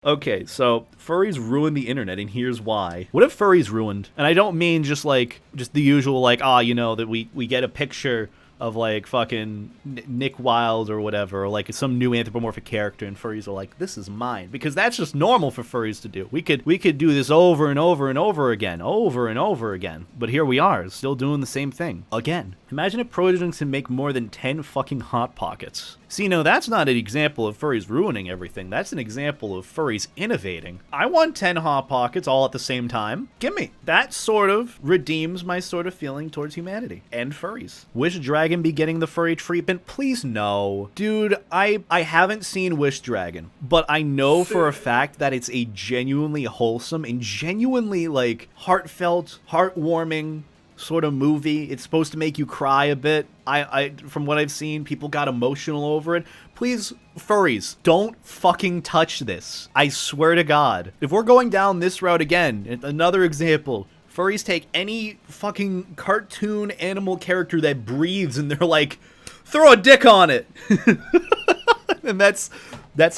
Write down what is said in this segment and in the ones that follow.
Okay, so furries ruin the internet, and here's why. What if furries ruined? And I don't mean just the usual, like, you know, that we get a picture of, like, fucking Nick Wilde or whatever, or, like, some new anthropomorphic character, and furries are like, this is mine. Because that's just normal for furries to do. We could do this over and over and over again. But here we are, still doing the same thing. Again. Imagine if Protogens can make more than 10 fucking Hot Pockets. See, no, that's not an example of furries ruining everything. That's an example of furries innovating. I want 10 Hot Pockets all at the same time. Gimme. That sort of redeems my sort of feeling towards humanity and furries. Wish Dragon be getting the furry treatment? Please no. Dude, I haven't seen Wish Dragon, but I know for a fact that it's a genuinely wholesome and genuinely, like, heartfelt, heartwarming sort of movie. It's supposed to make you cry a bit. I from what I've seen, people got emotional over it. Please, furries, don't fucking touch this. I swear to God. If we're going down this route again, another example, furries take any fucking cartoon animal character that breathes and they're like, throw a dick on it. And that's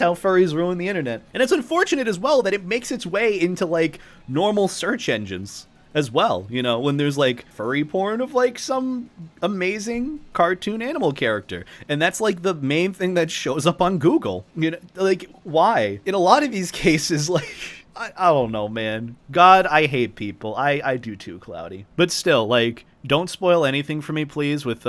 how furries ruin the internet. And it's unfortunate as well that it makes its way into, like, normal search engines as well, you know, when there's, like, furry porn of, like, some amazing cartoon animal character. And that's, like, the main thing that shows up on Google. You know, like, why? In a lot of these cases, like, I don't know, man. God, I hate people. I do too, Cloudy. But still, like, don't spoil anything for me, please, with,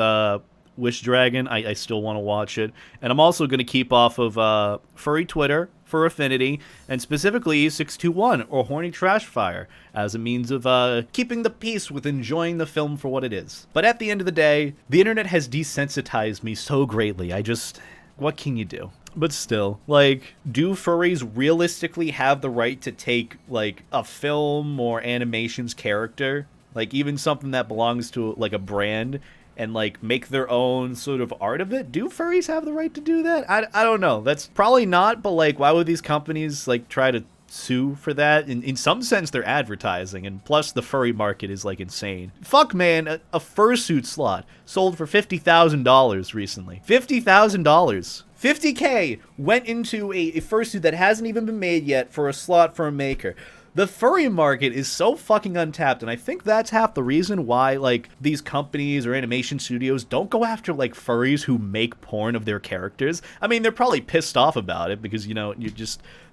Wish Dragon. I still want to watch it. And I'm also going to keep off of, furry Twitter, for affinity, and specifically E621 or Horny Trash Fire as a means of keeping the peace with enjoying the film for what it is. But at the end of the day, the internet has desensitized me so greatly. What can you do? But still, like, do furries realistically have the right to take, like, a film or animation's character, like, even something that belongs to, like, a brand, and, like, make their own sort of art of it? Do furries have the right to do that? I don't know. That's probably not, but, like, why would these companies, like, try to sue for that? In some sense, they're advertising, and plus the furry market is, like, insane. Fuck, man, a fursuit slot sold for $50,000 recently. $50,000. $50K went into a fursuit that hasn't even been made yet for a slot for a maker. The furry market is so fucking untapped, and I think that's half the reason why, like, these companies or animation studios don't go after, like, furries who make porn of their characters. I mean, they're probably pissed off about it because, you know,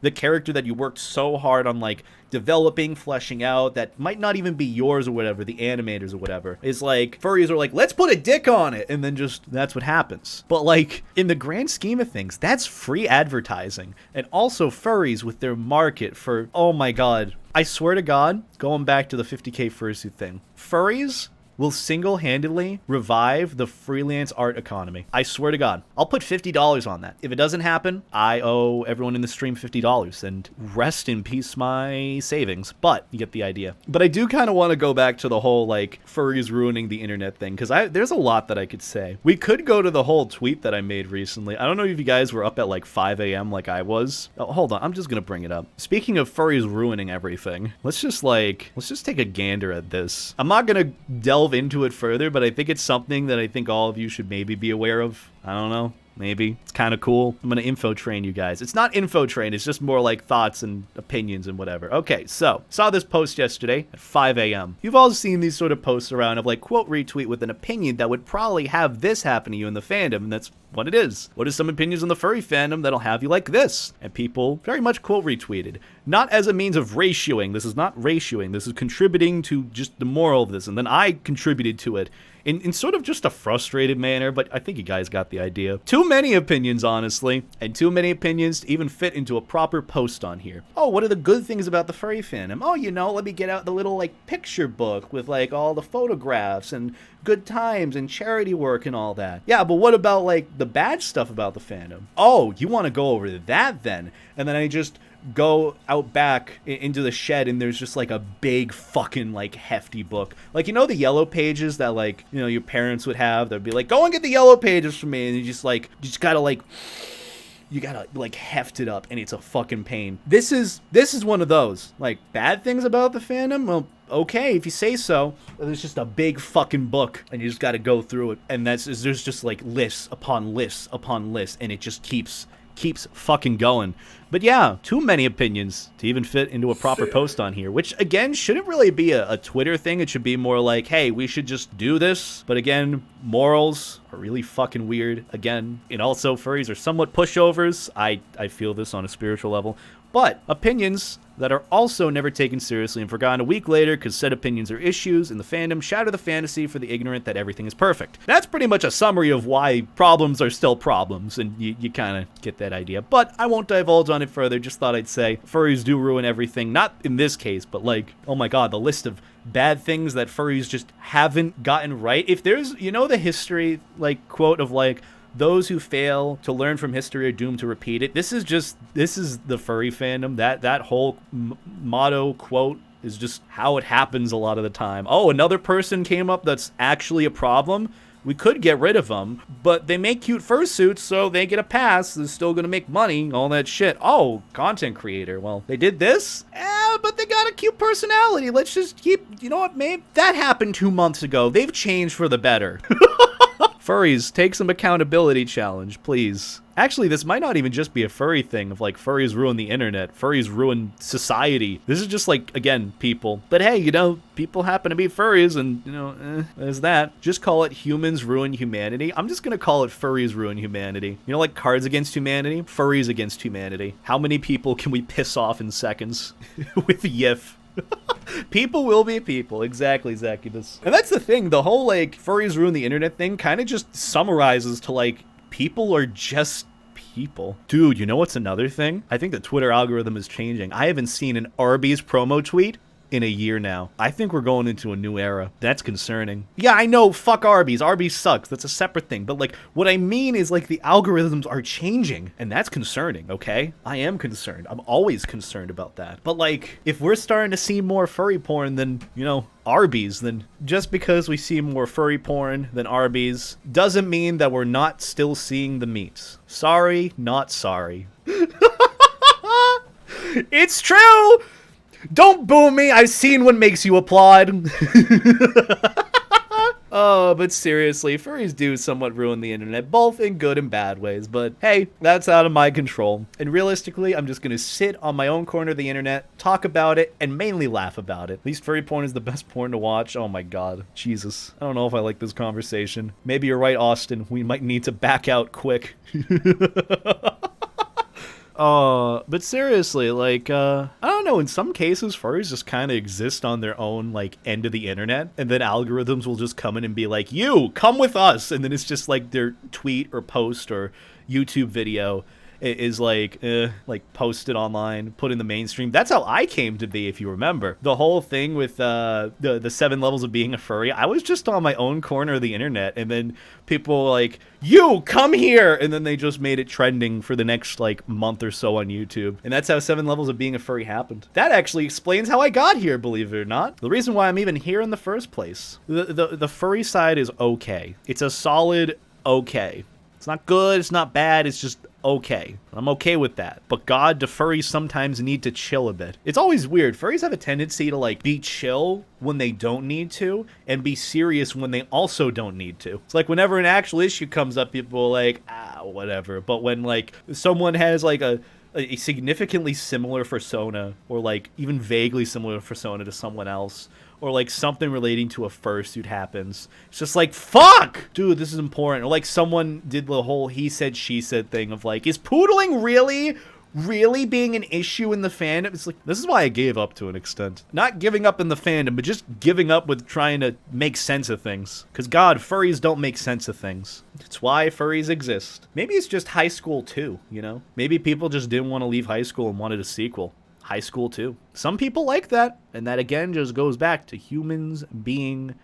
the character that you worked so hard on, like, developing, fleshing out, that might not even be yours or whatever, the animators or whatever, is like, furries are like, let's put a dick on it, and then just, that's what happens. But, like, in the grand scheme of things, that's free advertising. And also furries with their market for, oh my God, I swear to God, going back to the 50K fursuit thing, furries will single-handedly revive the freelance art economy. I swear to God. I'll put $50 on that. If it doesn't happen, I owe everyone in the stream $50, and rest in peace my savings. But you get the idea. But I do kind of want to go back to the whole, like, furries ruining the internet thing, because there's a lot that I could say. We could go to the whole tweet that I made recently. I don't know if you guys were up at, like, 5 a.m. like I was. Oh, hold on. I'm just going to bring it up. Speaking of furries ruining everything, let's just take a gander at this. I'm not going to delve into it further, but I think it's something that I think all of you should maybe be aware of. I don't know. Maybe. It's kind of cool. I'm going to info train you guys. It's not info train. It's just more like thoughts and opinions and whatever. Okay, so saw this post yesterday at 5 a.m. You've all seen these sort of posts around of, like, quote retweet with an opinion that would probably have this happen to you in the fandom, and that's what it is. What are some opinions on the furry fandom that'll have you like this? And people very much quote retweeted. Not as a means of ratioing. This is not ratioing. This is contributing to just the moral of this. And then I contributed to it in sort of just a frustrated manner, but I think you guys got the idea. Too many opinions, honestly, and too many opinions to even fit into a proper post on here. Oh, what are the good things about the furry fandom? Oh, you know, let me get out the little, like, picture book with, like, all the photographs and good times and charity work and all that. Yeah, but what about, like, the bad stuff about the fandom? Oh, you want to go over that then? And then I just go out back into the shed and there's just, like, a big fucking, like, hefty book. Like, you know the yellow pages that, like, you know, your parents would have? They'd be like, go and get the yellow pages for me. And you just gotta, like, heft it up, and it's a fucking pain. This is one of those. Like, bad things about the fandom? Well, okay, if you say so. There's just a big fucking book, and you just gotta go through it. And there's just, like, lists upon lists upon lists, and it just keeps fucking going. But yeah, too many opinions to even fit into a proper post on here, which again shouldn't really be a Twitter thing. It should be more like, hey, we should just do this. But again, morals are really fucking weird. Again, and also furries are somewhat pushovers. I feel this on a spiritual level. But opinions that are also never taken seriously and forgotten a week later because said opinions are issues in the fandom shatter the fantasy for the ignorant that everything is perfect. That's pretty much a summary of why problems are still problems, and you kind of get that idea. But I won't divulge on it further, just thought I'd say furries do ruin everything. Not in this case, but like, oh my god, the list of bad things that furries just haven't gotten right. If there's, you know, the history, like, quote of like, those who fail to learn from history are doomed to repeat it. This is the furry fandom. That whole motto quote is just how it happens a lot of the time. Oh, another person came up that's actually a problem. We could get rid of them, but they make cute fursuits, so they get a pass. They're still gonna make money, all that shit. Oh, content creator. Well, they did this? But they got a cute personality. Let's just keep, you know what, maybe that happened 2 months ago. They've changed for the better. Furries, take some accountability challenge, please. Actually, this might not even just be a furry thing of like furries ruin the internet, furries ruin society. This is just like, again, people. But hey, you know, people happen to be furries and, you know, there's that. Just call it humans ruin humanity. I'm just gonna call it furries ruin humanity. You know, like Cards Against Humanity? Furries against humanity. How many people can we piss off in seconds with YIF? People will be people. Exactly, Zacchaeus. And that's the thing. The whole, like, furries ruin the internet thing kind of just summarizes to, like, people are just people. Dude, you know what's another thing? I think the Twitter algorithm is changing. I haven't seen an Arby's promo tweet in a year now. I think we're going into a new era. That's concerning. Yeah, I know, fuck Arby's. Arby's sucks. That's a separate thing. But like, what I mean is like the algorithms are changing, and that's concerning, okay? I am concerned. I'm always concerned about that. But like, if we're starting to see more furry porn than, you know, Arby's, then just because we see more furry porn than Arby's doesn't mean that we're not still seeing the meats. Sorry, not sorry. It's true! Don't boo me, I've seen what makes you applaud. Oh, but seriously, furries do somewhat ruin the internet, both in good and bad ways, but hey, that's out of my control. And realistically, I'm just gonna sit on my own corner of the internet, talk about it, and mainly laugh about it. At least furry porn is the best porn to watch. Oh my god. Jesus. I don't know if I like this conversation. Maybe you're right, Austin. We might need to back out quick. But seriously, like, I don't know, in some cases, furries just kind of exist on their own, like, end of the internet, and then algorithms will just come in and be like, you, come with us, and then it's just like their tweet or post or YouTube video is like posted online, put in the mainstream. That's how I came to be, if you remember. The whole thing with the 7 levels of being a furry, I was just on my own corner of the internet, and then people were like, you, come here! And then they just made it trending for the next, like, month or so on YouTube. And that's how 7 levels of being a furry happened. That actually explains how I got here, believe it or not. The reason why I'm even here in the first place. The furry side is okay. It's a solid okay. It's not good, it's not bad, it's just okay. I'm okay with that. But god, do furries sometimes need to chill a bit. It's always weird. Furries have a tendency to like be chill when they don't need to and be serious when they also don't need to. It's like whenever an actual issue comes up, people are like, whatever. But when like someone has like a significantly similar persona or like even vaguely similar persona to someone else, or like something relating to a fursuit happens, it's just like, fuck! Dude, this is important. Or like someone did the whole he said, she said thing of like, is poodling really being an issue in the fandom? It's like, this is why I gave up to an extent. Not giving up in the fandom, but just giving up with trying to make sense of things. Because god, furries don't make sense of things. It's why furries exist. Maybe it's just high school too, you know? Maybe people just didn't want to leave high school and wanted a sequel. High school too. Some people like that, and that again just goes back to humans being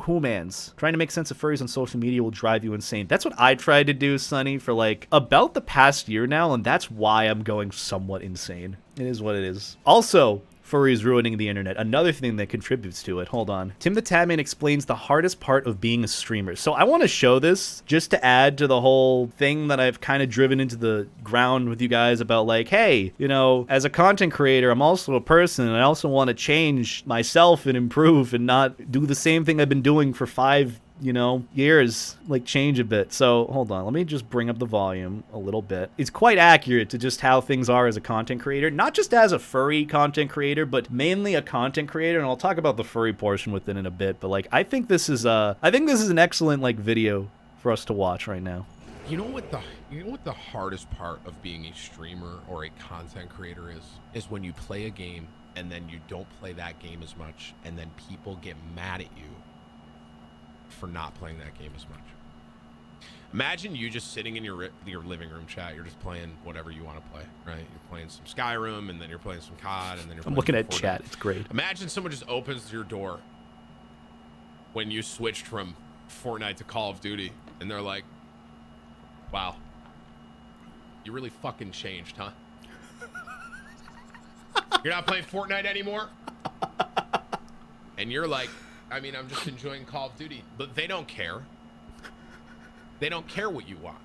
humans. Trying to make sense of furries on social media will drive you insane. That's what I tried to do, Sonny, for like about the past year now, and that's why I'm going somewhat insane. It is what it is. Also, furries ruining the internet. Another thing that contributes to it. Hold on. Tim the Tadman explains the hardest part of being a streamer. So I want to show this just to add to the whole thing that I've kind of driven into the ground with you guys about like, hey, you know, as a content creator, I'm also a person, and I also want to change myself and improve and not do the same thing I've been doing for 5 you know, years like change a bit. So hold on, let me just bring up the volume a little bit. It's quite accurate to just how things are as a content creator, not just as a furry content creator, but mainly a content creator. And I'll talk about the furry portion within in a bit. But like, I think this is an excellent like video for us to watch right now. You know what the hardest part of being a streamer or a content creator is when you play a game and then you don't play that game as much, and then people get mad at you for not playing that game as much. Imagine you just sitting in your living room chat. You're just playing whatever you want to play, right? You're playing some Skyrim, and then you're playing some COD, and then you're I'm looking at chat. It's great. Imagine someone just opens your door when you switched from Fortnite to Call of Duty, and they're like, wow, you really fucking changed, huh? You're not playing Fortnite anymore? And you're like, I mean, I'm just enjoying Call of Duty. But they don't care. They don't care what you want.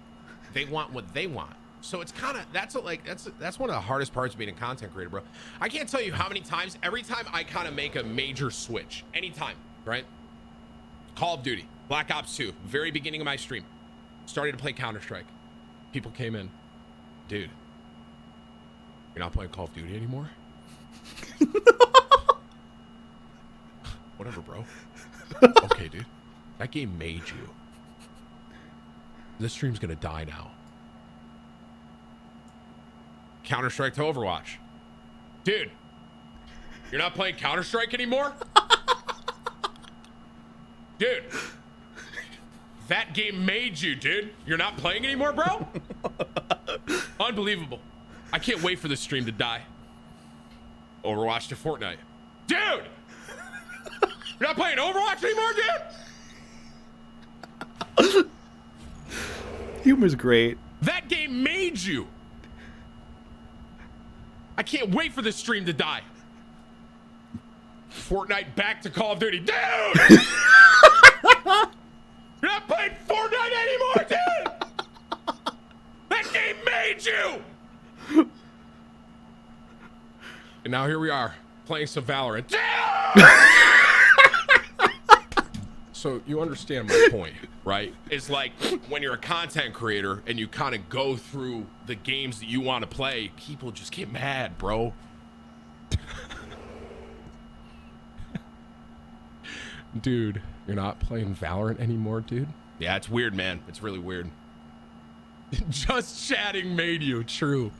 They want what they want. So it's kind of, that's one of the hardest parts of being a content creator, bro. I can't tell you how many times, every time I kind of make a major switch, anytime, right? Call of Duty, Black Ops 2, very beginning of my stream, started to play Counter-Strike. People came in, dude, you're not playing Call of Duty anymore? Whatever, bro. Okay, dude. That game made you. This stream's gonna die now. Counter-Strike to Overwatch. Dude, you're not playing Counter-Strike anymore? Dude, that game made you, dude. You're not playing anymore, bro? Unbelievable. I can't wait for this stream to die. Overwatch to Fortnite. Dude! You're not playing Overwatch anymore, dude? Humor's great. That game made you. I can't wait for this stream to die. Fortnite back to Call of Duty. Dude! You're not playing Fortnite anymore, dude! That game made you! And now here we are, playing some Valorant. Dude! So you understand my point, right? It's like when you're a content creator and you kind of go through the games that you want to play, people just get mad, bro. Dude, you're not playing Valorant anymore, dude? Yeah, it's weird, man. It's really weird. Just chatting made you, true.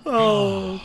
Oh.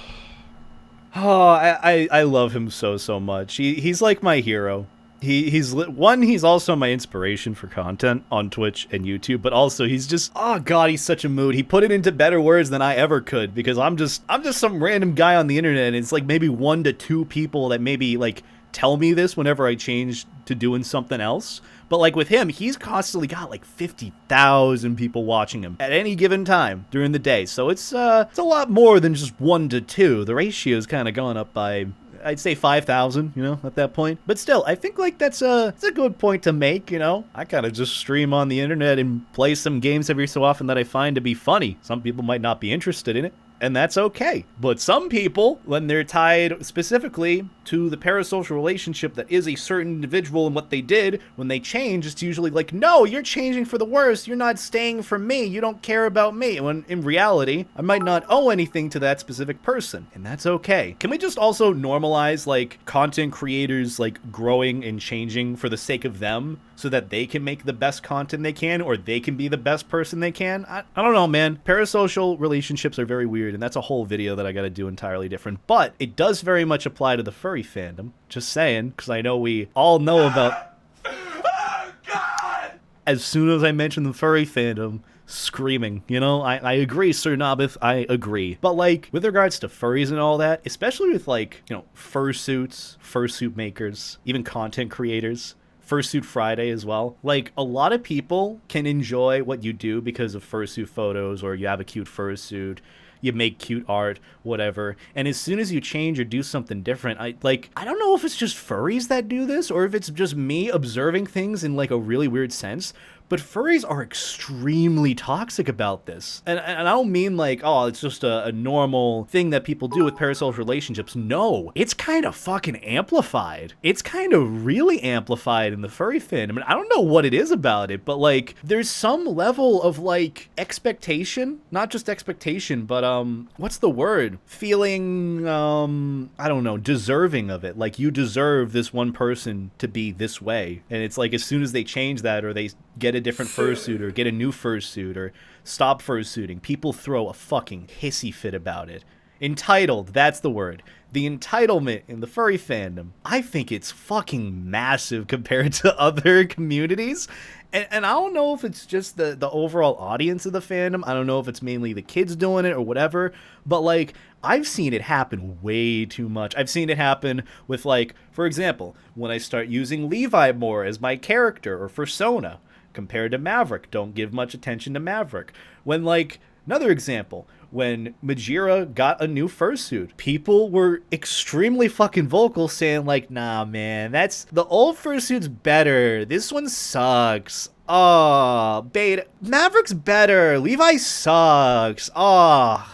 Oh, I love him so much. He's like my hero. He's also my inspiration for content on Twitch and YouTube, but also he's just, oh god, he's such a mood. He put it into better words than I ever could, because I'm just some random guy on the internet, and it's like maybe 1 to 2 people that maybe like tell me this whenever I change to doing something else. But like with him, he's constantly got like 50,000 people watching him at any given time during the day. So it's a lot more than just 1 to 2. The ratio is kind of gone up by, I'd say 5,000, you know, at that point. But still, I think like that's a good point to make, you know. I kind of just stream on the internet and play some games every so often that I find to be funny. Some people might not be interested in it, and that's okay. But some people, when they're tied specifically to the parasocial relationship that is a certain individual and what they did, when they change, it's usually like, no, you're changing for the worse. You're not staying for me. You don't care about me. When in reality, I might not owe anything to that specific person, and that's okay. Can we just also normalize like content creators like growing and changing for the sake of them, so that they can make the best content they can, or they can be the best person they can? I don't know, man. Parasocial relationships are very weird, and that's a whole video that I gotta do entirely different. But it does very much apply to the furry fandom. Just saying, because I know we all know about... Oh, God! As soon as I mention the furry fandom, screaming, you know, I agree, Sir Nobith, I agree. But like, with regards to furries and all that, especially with like, you know, fursuit makers, even content creators, Fursuit Friday as well. Like, a lot of people can enjoy what you do because of fursuit photos, or you have a cute fursuit, you make cute art, whatever. And as soon as you change or do something different, I don't know if it's just furries that do this, or if it's just me observing things in like a really weird sense, But furries are extremely toxic about this. And I don't mean like, oh, it's just a normal thing that people do with parasocial relationships. No, it's kind of fucking amplified. It's kind of really amplified in the furry fandom. I mean, I don't know what it is about it, but like there's some level of like expectation, not just expectation, but what's the word? Feeling, I don't know, deserving of it. Like you deserve this one person to be this way. And it's like as soon as they change that or they get a different fursuit or get a new fursuit or stop fursuiting, people throw a fucking hissy fit about it. Entitled, that's the word. The entitlement in the furry fandom, I think it's fucking massive compared to other communities. And I don't know if it's just the overall audience of the fandom. I don't know if it's mainly the kids doing it or whatever. But, like, I've seen it happen way too much. I've seen it happen with, like, for example, when I start using Levi more as my character or Fursona compared to Maverick. Don't give much attention to Maverick. When, like, another example, when Majira got a new fursuit, people were extremely fucking vocal saying like, nah, man, that's the old fursuit's better. This one sucks. Oh, Beta. Maverick's better. Levi sucks. Oh,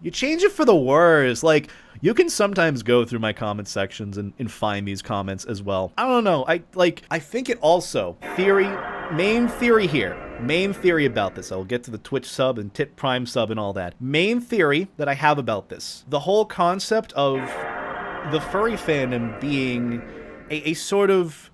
you change it for the worse. Like, you can sometimes go through my comment sections and find these comments as well. I don't know. I think it also, main theory about this. I'll get to the Twitch sub and Tit Prime sub and all that. Main theory that I have about this. The whole concept of the furry fandom being a sort of,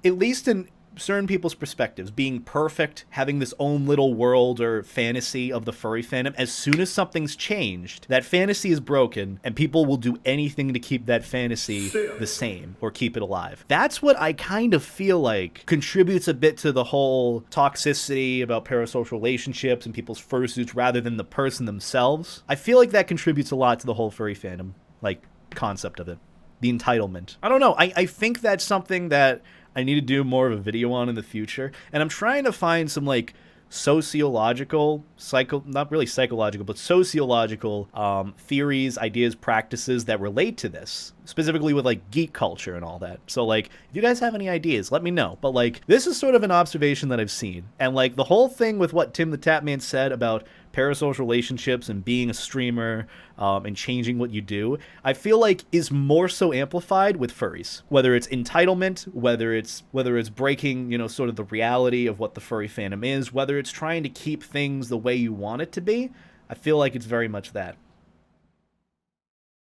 at least in certain people's perspectives, being perfect, having this own little world or fantasy of the furry fandom. As soon as something's changed, that fantasy is broken and people will do anything to keep that fantasy the same or keep it alive. That's what I kind of feel like contributes a bit to the whole toxicity about parasocial relationships and people's fursuits rather than the person themselves. I feel like that contributes a lot to the whole furry fandom, like, concept of it. The entitlement. I don't know. I think that's something that I need to do more of a video on in the future. And I'm trying to find some, like, sociological, not really psychological, but sociological theories, ideas, practices that relate to this, specifically with, like, geek culture and all that. So, like, if you guys have any ideas, let me know. But, like, this is sort of an observation that I've seen. And, like, the whole thing with what Tim the Tapman said about parasocial relationships and being a streamer and changing what you do, I feel like is more so amplified with furries. Whether it's entitlement, whether it's breaking, you know, sort of the reality of what the furry fandom is, whether it's trying to keep things the way you want it to be, I feel like it's very much that.